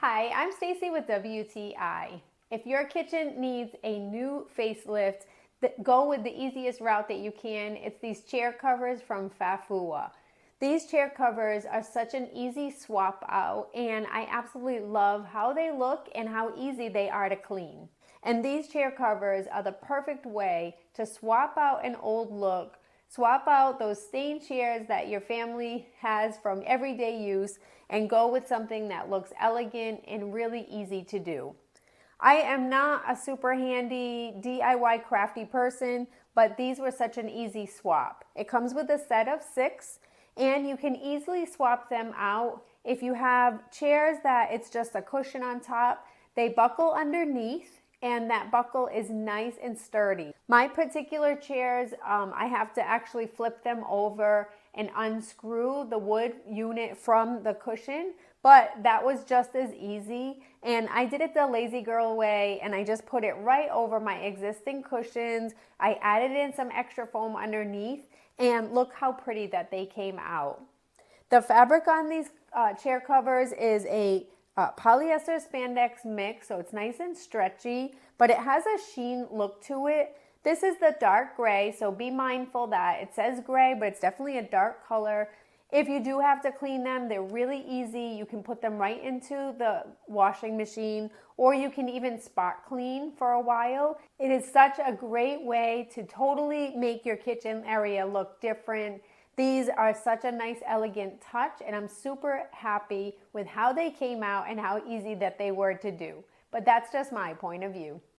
Hi, I'm Stacy with WTI. If your kitchen needs a new facelift, go with the easiest route that you can. It's these chair covers from Fafua. These chair covers are such an easy swap out, and I absolutely love how they look and how easy they are to clean. And these chair covers are the perfect way to swap out an old look, swap out those stained chairs that your family has from everyday use, and go with something that looks elegant and really easy to do. I am not a super handy DIY crafty person, but these were such an easy swap. It comes with a set of 6, and you can easily swap them out. If you have chairs that it's just a cushion on top, they buckle underneath, and that buckle is nice and sturdy. My particular chairs, I have to actually flip them over and unscrew the wood unit from the cushion, but that was just as easy. And I did it the lazy girl way, and I just put it right over my existing cushions. I added in some extra foam underneath, and look how pretty that they came out. The fabric on these chair covers is a polyester spandex mix, so it's nice and stretchy, but it has a sheen look to it. This is the dark gray, so be mindful that it says gray, but it's definitely a dark color. If you do have to clean them, they're really easy. You can put them right into the washing machine, or you can even spot clean for a while. It is such a great way to totally make your kitchen area look different. These are such a nice, elegant touch, and I'm super happy with how they came out and how easy that they were to do. But that's just my point of view.